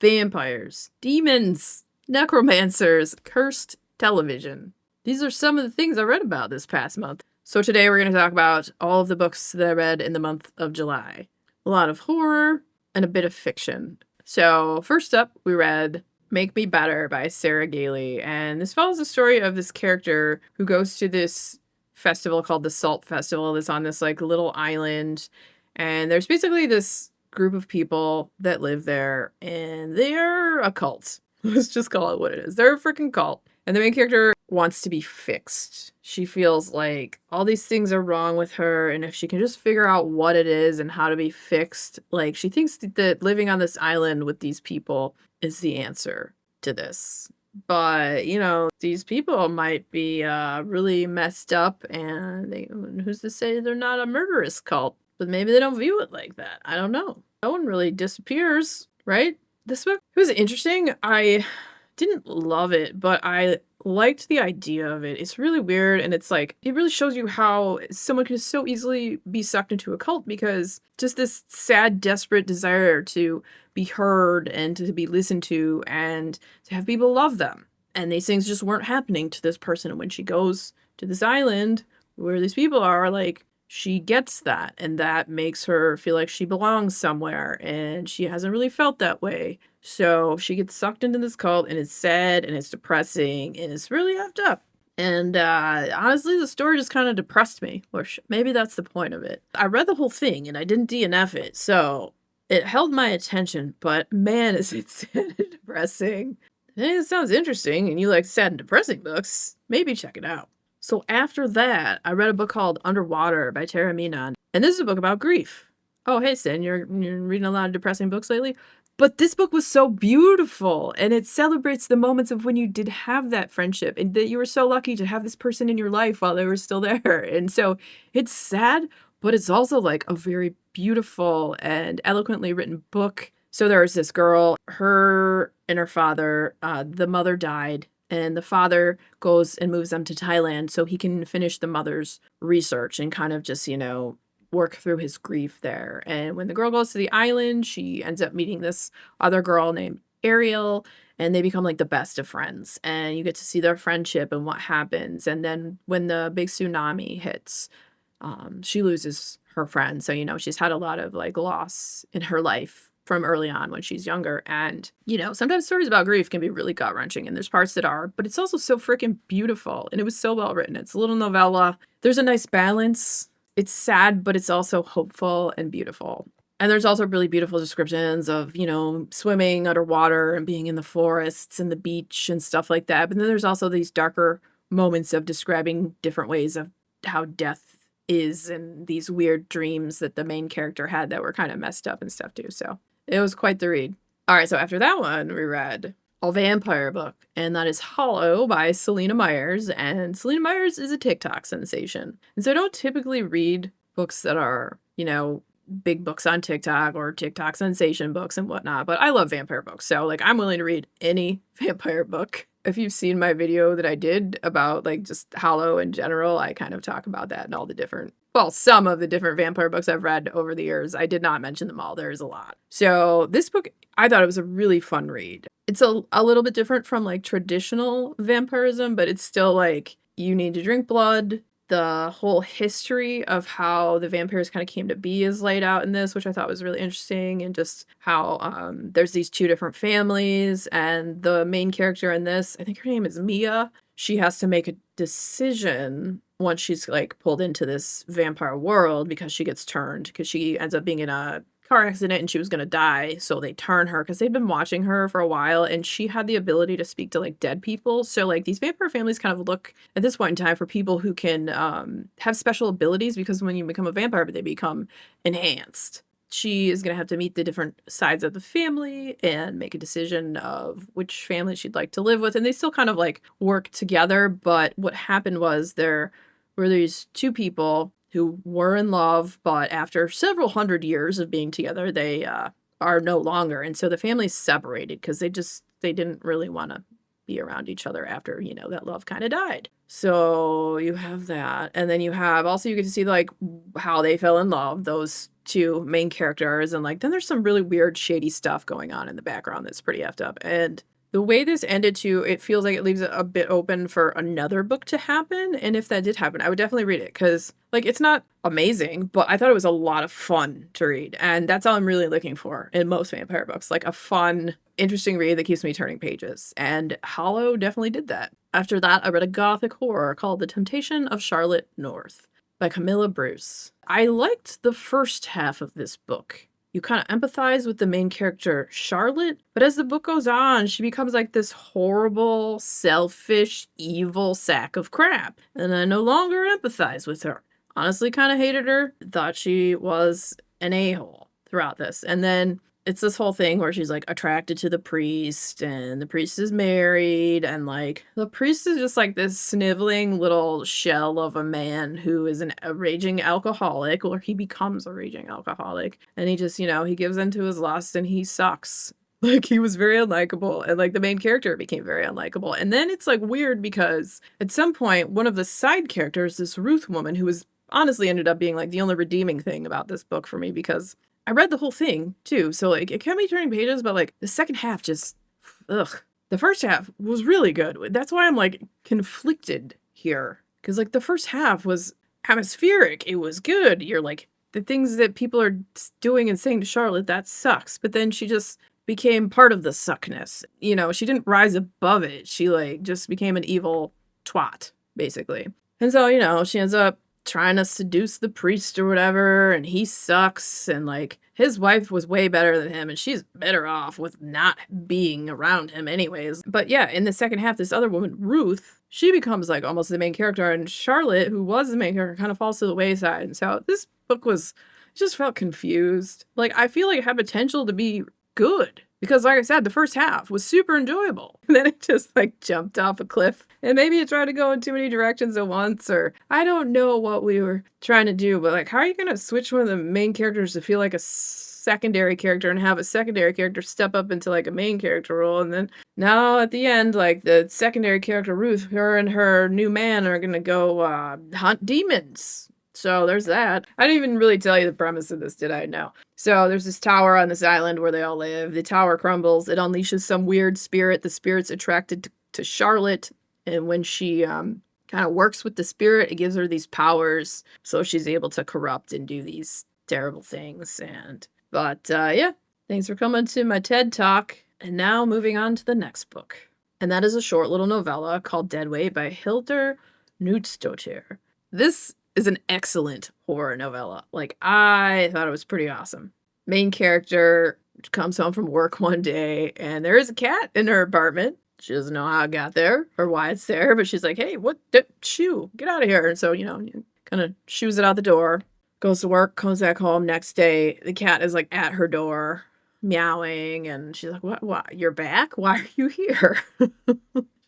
vampires, demons, necromancers, cursed television. These are some of the things I read about this past month. So today we're going to talk about all of the books that I read in the month of July. A lot of horror and a bit of fiction. So first up, we read Make Me Better by Sarah Gailey. And this follows the story of this character who goes to this festival called the Salt Festival that's on this like little island. And there's basically this group of people that live there, and they're a cult. Let's just call it what it is. They're a freaking cult. And the main character wants to be fixed. She feels like all these things are wrong with her, and if she can just figure out what it is and how to be fixed, like she thinks that living on this island with these people is the answer to this. But, you know, these people might be really messed up, and who's to say they're not a murderous cult? But maybe they don't view it like that. I don't know. No one really disappears, right? This book, it was interesting. I didn't love it, but I liked the idea of it. It's really weird, and it's like, it really shows you how someone can so easily be sucked into a cult because just this sad, desperate desire to be heard and to be listened to and to have people love them. And these things just weren't happening to this person. And when she goes to this island where these people are, like, she gets that, and that makes her feel like she belongs somewhere, and she hasn't really felt that way. So she gets sucked into this cult, and it's sad, and it's depressing, and it's really effed up. And honestly, the story just kind of depressed me, or maybe that's the point of it. I read the whole thing, and I didn't DNF it, so it held my attention, but man, is it sad and depressing. And it sounds interesting, and you like sad and depressing books, maybe check it out. So after that, I read a book called Underwater by Tara Meenan. And this is a book about grief. Oh, hey, Sin, you're reading a lot of depressing books lately? But this book was so beautiful, and it celebrates the moments of when you did have that friendship and that you were so lucky to have this person in your life while they were still there. And so it's sad, but it's also like a very beautiful and eloquently written book. So there was this girl, her and her father, the mother died. And the father goes and moves them to Thailand so he can finish the mother's research and kind of just, you know, work through his grief there. And when the girl goes to the island, she ends up meeting this other girl named Ariel, and they become like the best of friends. And you get to see their friendship and what happens. And then when the big tsunami hits, she loses her friend. So, you know, she's had a lot of like loss in her life from early on when she's younger. And, you know, sometimes stories about grief can be really gut-wrenching, and there's parts that are, but it's also so freaking beautiful, and it was so well written. It's a little novella. There's a nice balance. It's sad, but it's also hopeful and beautiful. And there's also really beautiful descriptions of, you know, swimming underwater and being in the forests and the beach and stuff like that. But then there's also these darker moments of describing different ways of how death is and these weird dreams that the main character had that were kind of messed up and stuff too. So it was quite the read. All right, so after that one, we read a vampire book, and that is Hollow by Selena Myers. And Selena Myers is a TikTok sensation. And so I don't typically read books that are, you know, big books on TikTok or TikTok sensation books and whatnot, but I love vampire books. So, like, I'm willing to read any vampire book. If you've seen my video that I did about, like, just Hollow in general, I kind of talk about that and all the different, well, some of the different vampire books I've read over the years. I did not mention them all. There's a lot. So this book, I thought it was a really fun read. It's a little bit different from, like, traditional vampirism, but it's still, like, you need to drink blood. The whole history of how the vampires kind of came to be is laid out in this, which I thought was really interesting, and just how there's these two different families, and the main character in this, I think her name is Mia, she has to make a decision once she's like pulled into this vampire world because she gets turned, because she ends up being in a car accident and she was going to die, so they turn her because they've been watching her for a while, and she had the ability to speak to like dead people. So like these vampire families kind of look at this point in time for people who can have special abilities, because when you become a vampire they become enhanced. She is going to have to meet the different sides of the family and make a decision of which family she'd like to live with, and they still kind of like work together. But what happened was there were these two people who were in love, but after several hundred years of being together, they are no longer. And so the family's separated because they didn't really want to be around each other after, you know, that love kind of died. So you have that. And then you have also, you get to see like how they fell in love, those two main characters, and like then there's some really weird shady stuff going on in the background that's pretty effed up. And the way this ended too, it feels like it leaves it a bit open for another book to happen. And if that did happen, I would definitely read it because like it's not amazing, but I thought it was a lot of fun to read. And that's all I'm really looking for in most vampire books, like a fun, interesting read that keeps me turning pages. And Hollow definitely did that. After that, I read a gothic horror called The Temptation of Charlotte North by Camilla Bruce. I liked the first half of this book. You kind of empathize with the main character, Charlotte, but as the book goes on, she becomes like this horrible, selfish, evil sack of crap. And I no longer empathize with her. Honestly, kind of hated her. Thought she was an a-hole throughout this. And then it's this whole thing where she's like attracted to the priest, and the priest is married, and like the priest is just like this sniveling little shell of a man who is a raging alcoholic, or he becomes a raging alcoholic, and he just, he gives into his lust and he sucks. Like he was very unlikable, and like the main character became very unlikable. And then it's like weird because at some point one of the side characters, this Ruth woman, who was honestly ended up being like the only redeeming thing about this book for me, because I read the whole thing too, so like it kept me turning pages, but like the second half just, ugh. The first half was really good. That's why I'm like conflicted here, because like the first half was atmospheric. It was good. You're like, the things that people are doing and saying to Charlotte, that sucks. But then she just became part of the suckness. She didn't rise above it. She like just became an evil twat, basically. And so, she ends up trying to seduce the priest or whatever, and he sucks, and like his wife was way better than him, and she's better off with not being around him anyways. But yeah, in the second half, this other woman, Ruth, she becomes like almost the main character, and Charlotte, who was the main character, kind of falls to the wayside. And so this book just felt confused. Like I feel like it had potential to be good, because like I said, the first half was super enjoyable. And then it just like jumped off a cliff. And maybe it tried to go in too many directions at once, or I don't know what we were trying to do. But like, how are you going to switch one of the main characters to feel like a secondary character and have a secondary character step up into like a main character role? And then now at the end, like the secondary character, Ruth, her and her new man are going to go hunt demons. So there's that. I didn't even really tell you the premise of this, did I? No. So there's this tower on this island where they all live. The tower crumbles. It unleashes some weird spirit. The spirit's attracted to Charlotte. And when she kind of works with the spirit, it gives her these powers. So she's able to corrupt and do these terrible things. But yeah, thanks for coming to my TED Talk. And now moving on to the next book. And that is a short little novella called Deadweight by Hildur Knudstottir. This is an excellent horror novella. Like, I thought it was pretty awesome. Main character comes home from work one day, and there is a cat in her apartment. She doesn't know how it got there or why it's there, but she's like, hey, what? Shoo, get out of here. And so, kind of shoos it out the door, goes to work, comes back home. Next day, the cat is like at her door, meowing, and she's like, what? You're back? Why are you here? She's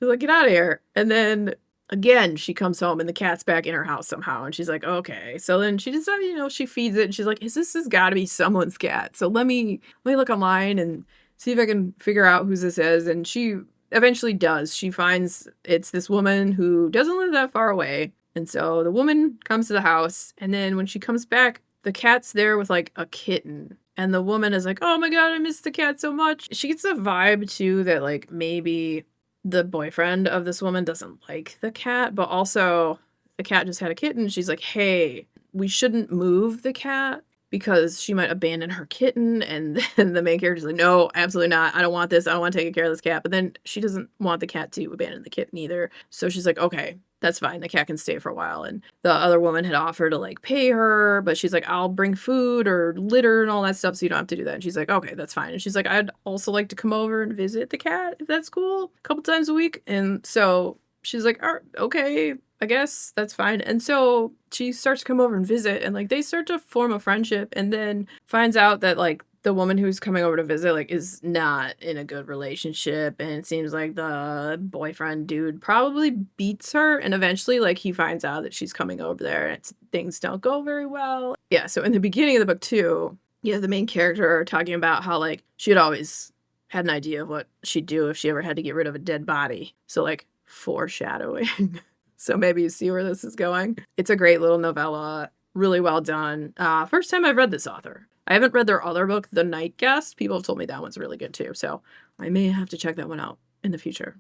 like, get out of here. And then again, she comes home and the cat's back in her house somehow. And she's like, okay. So then she decides, she feeds it. And she's like, this has got to be someone's cat. So let me look online and see if I can figure out whose this is. And she eventually does. She finds it's this woman who doesn't live that far away. And so the woman comes to the house. And then when she comes back, the cat's there with like a kitten. And the woman is like, oh my God, I miss the cat so much. She gets a vibe too that like maybe the boyfriend of this woman doesn't like the cat, but also the cat just had a kitten. She's like, hey, we shouldn't move the cat because she might abandon her kitten. And then the main character's like, no, absolutely not. I don't want this. I don't want to take care of this cat. But then she doesn't want the cat to abandon the kitten either. So she's like, okay, that's fine. The cat can stay for a while. And the other woman had offered to like pay her, but she's like, I'll bring food or litter and all that stuff so you don't have to do that. And she's like, okay, that's fine. And she's like, I'd also like to come over and visit the cat if that's cool, a couple times a week. And so she's like, all right, okay, I guess that's fine. And so she starts to come over and visit, and like they start to form a friendship, and then finds out that like the woman who's coming over to visit like is not in a good relationship, and it seems like the boyfriend dude probably beats her, and eventually like he finds out that she's coming over there and things don't go very well. Yeah, so in the beginning of the book too, you have the main character talking about how like she had always had an idea of what she'd do if she ever had to get rid of a dead body. So like foreshadowing. So maybe you see where this is going. It's a great little novella. really well done. First time I've read this author. I haven't read their other book, The Night Guest. People have told me that one's really good too, so I may have to check that one out in the future.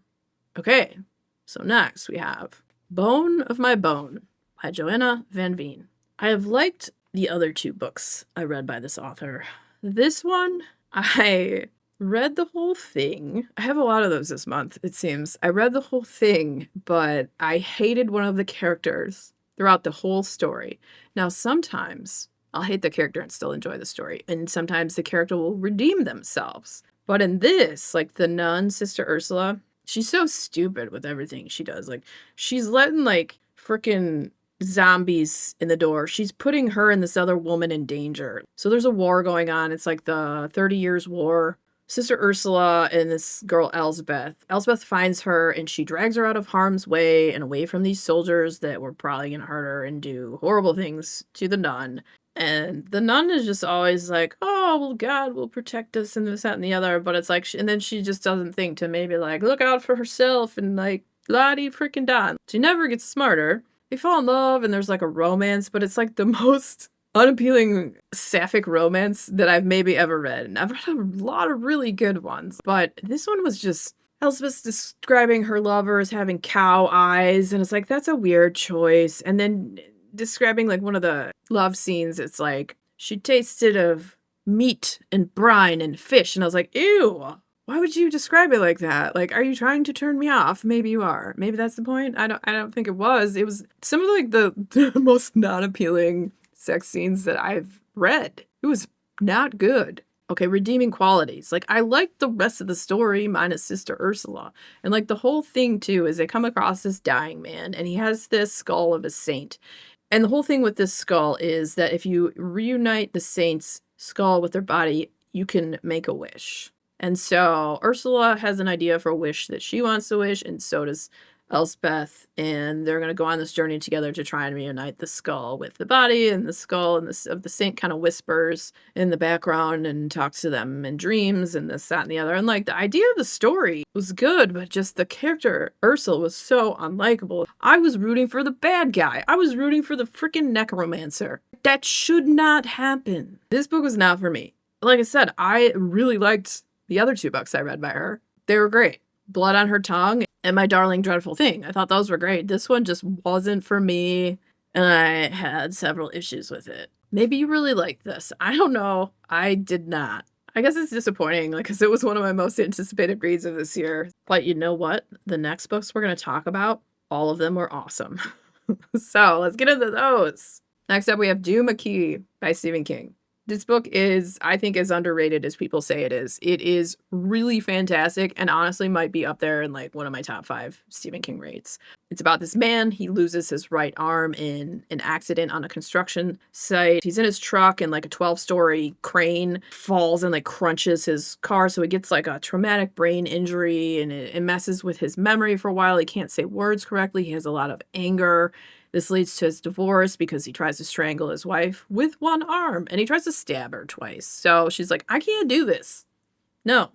Okay, so next we have Bone of My Bone by Joanna Van Veen. I have liked the other 2 books I read by this author. This one, I read the whole thing. I have a lot of those this month, it seems. I read the whole thing, but I hated one of the characters throughout the whole story. Now, sometimes I'll hate the character and still enjoy the story, and sometimes the character will redeem themselves. But in this, like the nun, Sister Ursula, she's so stupid with everything she does. Like, she's letting, like, frickin' zombies in the door. She's putting her and this other woman in danger. So there's a war going on. It's like the 30 Years' War. Sister Ursula and this girl Elsbeth. Elsbeth finds her and she drags her out of harm's way and away from these soldiers that were probably going to hurt her and do horrible things to the nun. And the nun is just always like, oh, well, God will protect us and this, that, and the other. But it's like, and then she just doesn't think to maybe like look out for herself and like, la-di frickin' don. She never gets smarter. They fall in love and there's like a romance, but it's like the most unappealing sapphic romance that I've maybe ever read. And I've read a lot of really good ones, but this one was just Elspeth's describing her lover as having cow eyes, and it's like, that's a weird choice. And then describing like one of the love scenes, it's like, she tasted of meat and brine and fish, and I was like, ew. Why would you describe it like that? Like, are you trying to turn me off? Maybe you are. Maybe that's the point. I don't think it was. It was some of like the most non-appealing sex scenes that I've read. It was not good. Okay, redeeming qualities. Like, I liked the rest of the story minus Sister Ursula. And like the whole thing too is they come across this dying man and he has this skull of a saint. And the whole thing with this skull is that if you reunite the saint's skull with their body, you can make a wish. And so Ursula has an idea for a wish that she wants to wish, and so does Elspeth, and they're going to go on this journey together to try and reunite the skull with the body, and the skull and of the saint kind of whispers in the background and talks to them in dreams and this, that, and the other. And like the idea of the story was good, but just the character Ursula was so unlikable. I was rooting for the bad guy. I was rooting for the freaking necromancer. That should not happen. This book was not for me. Like I said, I really liked the other 2 books I read by her. They were great. Blood on Her Tongue and My Darling Dreadful Thing. I thought those were great. This one just wasn't for me, and I had several issues with it. Maybe you really like this. I don't know. I did not. I guess it's disappointing, like, because it was one of my most anticipated reads of this year. But you know what? The next books we're going to talk about, all of them were awesome. So let's get into those. Next up, we have Duma Key by Stephen King. This book is, I think, as underrated as people say it is. It is really fantastic and honestly might be up there in like one of my top 5 Stephen King rates. It's about this man. He loses his right arm in an accident on a construction site. He's in his truck and like a 12-story crane falls and like crunches his car. So he gets like a traumatic brain injury and it messes with his memory for a while. He can't say words correctly. He has a lot of anger. This leads to his divorce because he tries to strangle his wife with one arm and he tries to stab her twice. So she's like, I can't do this. No.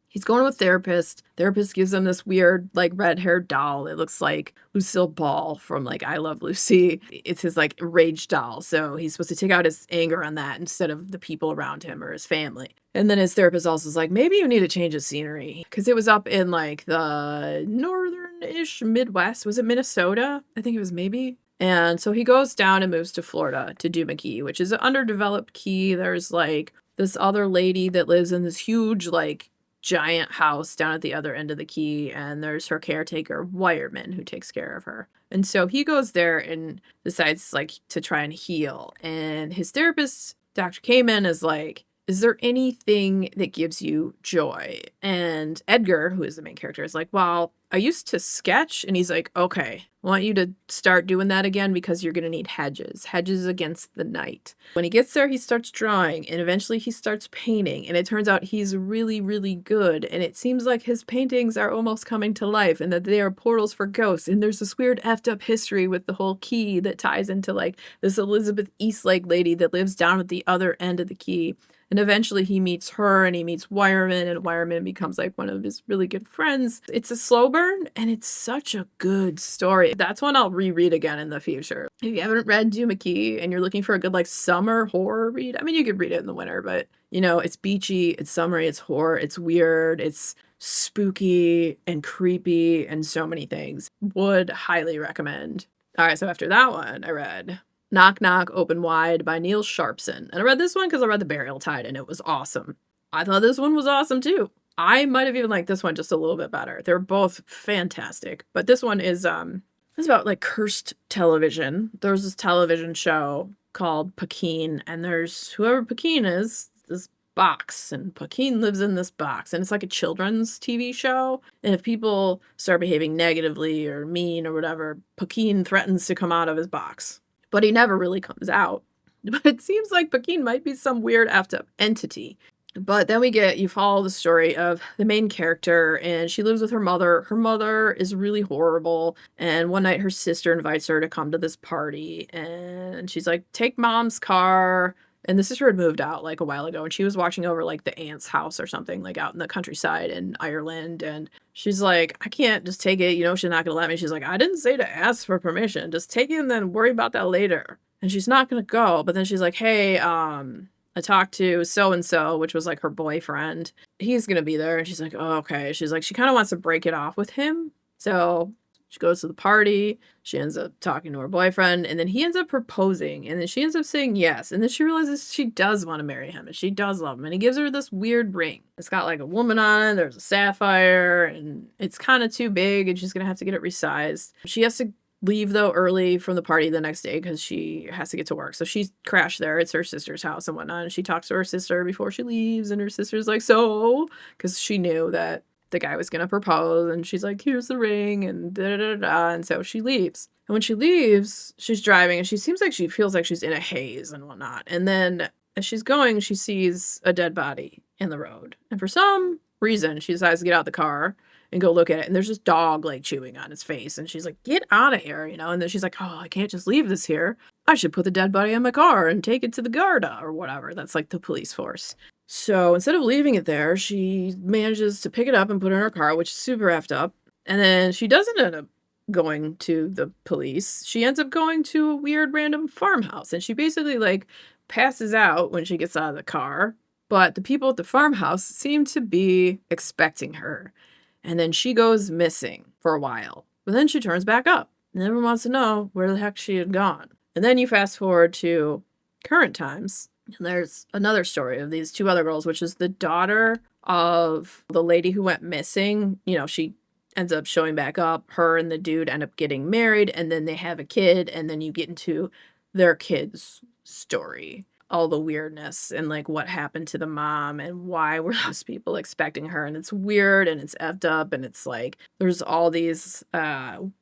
He's going to a therapist. Therapist gives him this weird, like, red-haired doll. It looks like Lucille Ball from, like, I Love Lucy. It's his, like, rage doll. So he's supposed to take out his anger on that instead of the people around him or his family. And then his therapist also is like, maybe you need to change of scenery. Because it was up in, like, the northern-ish Midwest. Was it Minnesota? I think it was maybe. And so he goes down and moves to Florida, to Duma Key, which is an underdeveloped key. There's, like, this other lady that lives in this huge, like, giant house down at the other end of the key, and there's her caretaker Wireman who takes care of her. And so he goes there and decides like to try and heal, and his therapist Dr. Kamen is like, is there anything that gives you joy? And Edgar, who is the main character, is like, well, I used to sketch. And he's like, okay, I want you to start doing that again because you're going to need hedges against the night. When he gets there, he starts drawing and eventually he starts painting. And it turns out he's really, really good. And it seems like his paintings are almost coming to life and that they are portals for ghosts. And there's this weird effed up history with the whole key that ties into like this Elizabeth Eastlake lady that lives down at the other end of the key. And eventually he meets her and he meets Wireman, and Wireman becomes like one of his really good friends. It's a slow burn and it's such a good story. That's one I'll reread again in the future. If you haven't read Duma Key and you're looking for a good like summer horror read, I mean, you could read it in the winter, but you know, it's beachy, it's summery, it's horror, it's weird, it's spooky and creepy and so many things. Would highly recommend. All right, so after that one, I read Knock Knock Open Wide by Neil Sharpson. And I read this one because I read The Burial Tide and it was awesome. I thought this one was awesome too. I might have even liked this one just a little bit better. They're both fantastic. But this one is it's about like cursed television. There's this television show called Pekin, and there's whoever Pekin is, this box, and Pekin lives in this box, and it's like a children's TV show. And if people start behaving negatively or mean or whatever, Pekin threatens to come out of his box. But he never really comes out. But it seems like Pekin might be some weird effed up entity. But then you follow the story of the main character, and she lives with her mother. Her mother is really horrible, and one night her sister invites her to come to this party, and she's like, take mom's car. And the sister had moved out like a while ago, and she was watching over like the aunt's house or something, like out in the countryside in Ireland. And she's like, I can't just take it. You know, she's not going to let me. She's like, I didn't say to ask for permission. Just take it and then worry about that later. And she's not going to go. But then she's like, hey, I talked to so-and-so, which was like her boyfriend. He's going to be there. And she's like, oh, okay. She's like, she kind of wants to break it off with him. So she goes to the party. She ends up talking to her boyfriend, and then he ends up proposing, and then she ends up saying yes. And then she realizes she does want to marry him, and she does love him. And he gives her this weird ring. It's got like a woman on it. There's a sapphire, and it's kind of too big, and she's going to have to get it resized. She has to leave, though, early from the party the next day because she has to get to work. So she crashed there. It's her sister's house and whatnot. And she talks to her sister before she leaves, and her sister's like, so? Because she knew that the guy was going to propose, and she's like, here's the ring, and da-da-da-da, and so she leaves. And when she leaves, she's driving, and she seems like she feels like she's in a haze and whatnot. And then as she's going, she sees a dead body in the road. And for some reason, she decides to get out the car and go look at it, and there's this dog, like, chewing on its face, and she's like, get out of here, you know? And then she's like, oh, I can't just leave this here. I should put the dead body in my car and take it to the Garda, or whatever. That's, like, the police force. So instead of leaving it there, she manages to pick it up and put it in her car, which is super effed up. And then she doesn't end up going to the police. She ends up going to a weird random farmhouse. And she basically like passes out when she gets out of the car. But the people at the farmhouse seem to be expecting her. And then she goes missing for a while. But then she turns back up. And everyone wants to know where the heck she had gone. And then you fast forward to current times. And there's another story of these two other girls, which is the daughter of the lady who went missing. You know, she ends up showing back up. Her and the dude end up getting married, and then they have a kid, and then you get into their kid's story. All the weirdness and like what happened to the mom and why were those people expecting her. And it's weird and it's effed up, and it's like there's all these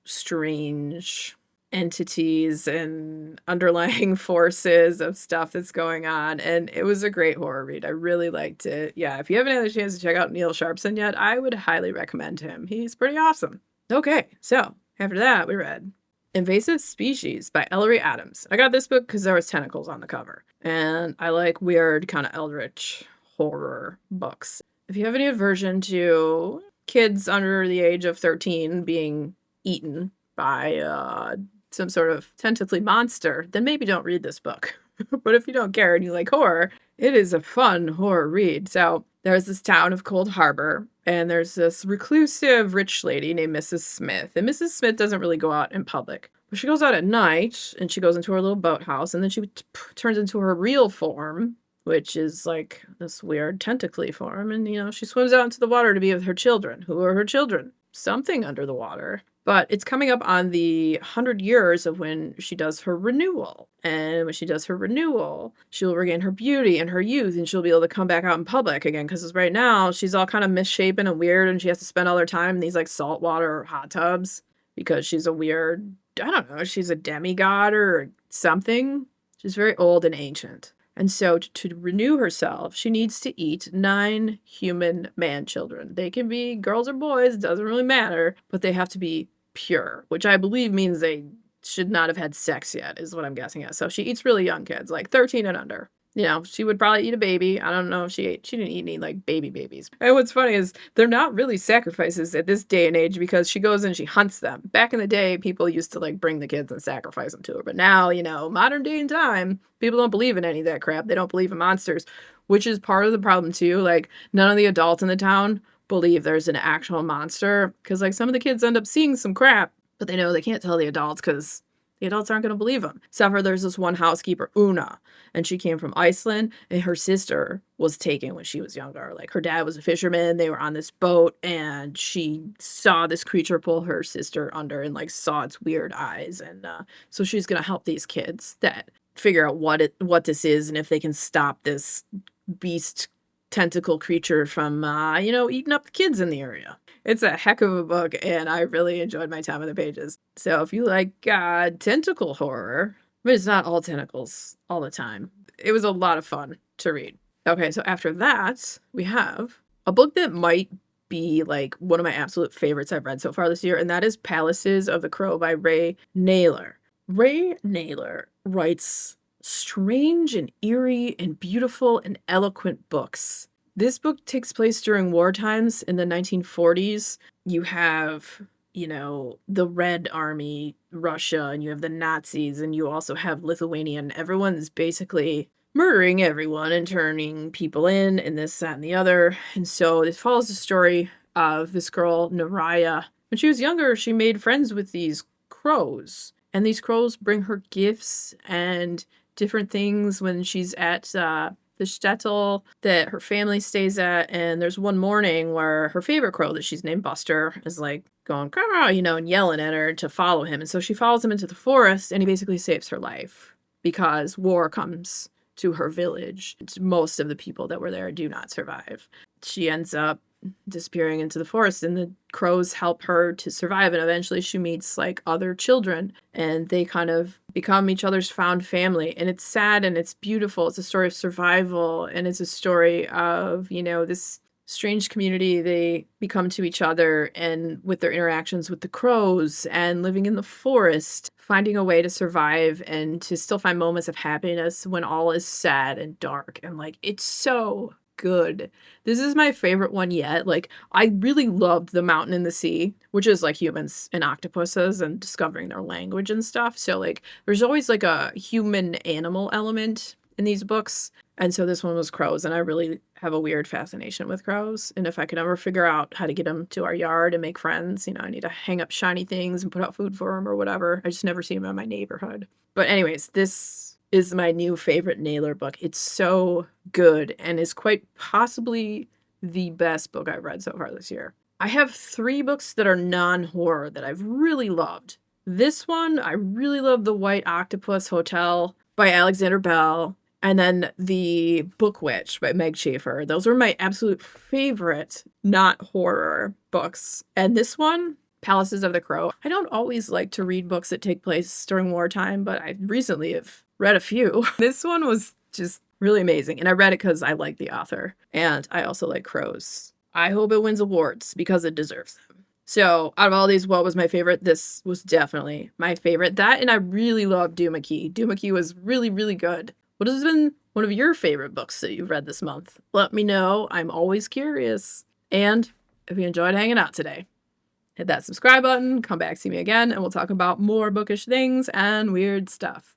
strange entities and underlying forces of stuff that's going on. And it was a great horror read. I really liked it. Yeah, if you haven't had a chance to check out Neil Sharpson yet, I would highly recommend him. He's pretty awesome. Okay, so after that we read Invasive Species by Ellery Adams. I got this book because there was tentacles on the cover, and I like weird kind of Eldritch horror books. If you have any aversion to kids under the age of 13 being eaten by some sort of tentacly monster, then maybe don't read this book. But if you don't care and you like horror, it is a fun horror read. So there's this town of Cold Harbor, and there's this reclusive rich lady named Mrs. Smith. And Mrs. Smith doesn't really go out in public. But she goes out at night, and she goes into her little boathouse, and then she turns into her real form, which is like this weird tentacly form. And, you know, she swims out into the water to be with her children. Who are her children? Something under the water. But it's coming up on the 100 years of when she does her renewal. And when she does her renewal, she'll regain her beauty and her youth, and she'll be able to come back out in public again. Because right now, she's all kind of misshapen and weird, and she has to spend all her time in these like saltwater hot tubs because she's a weird, I don't know, she's a demigod or something. She's very old and ancient. And so to renew herself, she needs to eat 9 human man children. They can be girls or boys, doesn't really matter, but they have to be pure, which I believe means they should not have had sex yet, is what I'm guessing at. So she eats really young kids, like 13 and under. You know, she would probably eat a baby. I don't know if she didn't eat any like baby babies. And what's funny is they're not really sacrifices at this day and age because she goes and she hunts them. Back in the day, people used to like bring the kids and sacrifice them to her. But now, you know, modern day and time, people don't believe in any of that crap. They don't believe in monsters, which is part of the problem too. Like none of the adults in the town believe there's an actual monster because like some of the kids end up seeing some crap, but they know they can't tell the adults because the adults aren't going to believe them. Except for there's this one housekeeper, Una, and she came from Iceland, and her sister was taken when she was younger. Like, her dad was a fisherman, they were on this boat, and she saw this creature pull her sister under and, like, saw its weird eyes, and so she's gonna help these kids that figure out what this is and if they can stop this beast tentacle creature from, you know, eating up the kids in the area. It's a heck of a book, and I really enjoyed my time on the pages. So if you like tentacle horror, but it's not all tentacles all the time. It was a lot of fun to read. Okay, so after that, we have a book that might be like one of my absolute favorites I've read so far this year, and that is Palaces of the Crow by Ray Naylor. Ray Naylor writes strange and eerie and beautiful and eloquent books. This book takes place during war times in the 1940s. You have, you know, the Red Army, Russia, and you have the Nazis, and you also have Lithuania, and everyone's basically murdering everyone and turning people in and this, that, and the other. And so this follows the story of this girl, Naraya. When she was younger, she made friends with these crows, and these crows bring her gifts and different things when she's at the shtetl that her family stays at. And there's one morning where her favorite crow that she's named Buster is like going, "Caw," you know, and yelling at her to follow him. And so she follows him into the forest, and he basically saves her life because war comes to her village. Most of the people that were there do not survive. She ends up disappearing into the forest, and the crows help her to survive, and eventually she meets like other children, and they kind of become each other's found family. And it's sad and it's beautiful. It's a story of survival, and it's a story of, you know, this strange community. They become to each other, and with their interactions with the crows and living in the forest, finding a way to survive and to still find moments of happiness when all is sad and dark. And like, it's so good. This is my favorite one yet. Like, I really loved The Mountain and the Sea, which is like humans and octopuses and discovering their language and stuff. So like, there's always like a human animal element in these books. And so this one was crows, and I really have a weird fascination with crows. And if I could ever figure out how to get them to our yard and make friends, you know, I need to hang up shiny things and put out food for them or whatever. I just never see them in my neighborhood. But anyways, this is my new favorite Naylor book. It's so good and is quite possibly the best book I've read so far this year. I have 3 books that are non-horror that I've really loved. This one, I really love The White Octopus Hotel by Alexander Bell, and then The Book Witch by Meg Schaefer. Those are my absolute favorite not horror books. And this one, Palaces of the Crow. I don't always like to read books that take place during wartime, but I recently have read a few. This one was just really amazing, and I read it because I like the author, and I also like crows. I hope it wins awards because it deserves them. So out of all these, what was my favorite? This was definitely my favorite. That, and I really loved Duma Key. Duma Key was really, really good. What has been one of your favorite books that you've read this month? Let me know. I'm always curious. And if you enjoyed hanging out today, hit that subscribe button, come back, see me again, and we'll talk about more bookish things and weird stuff.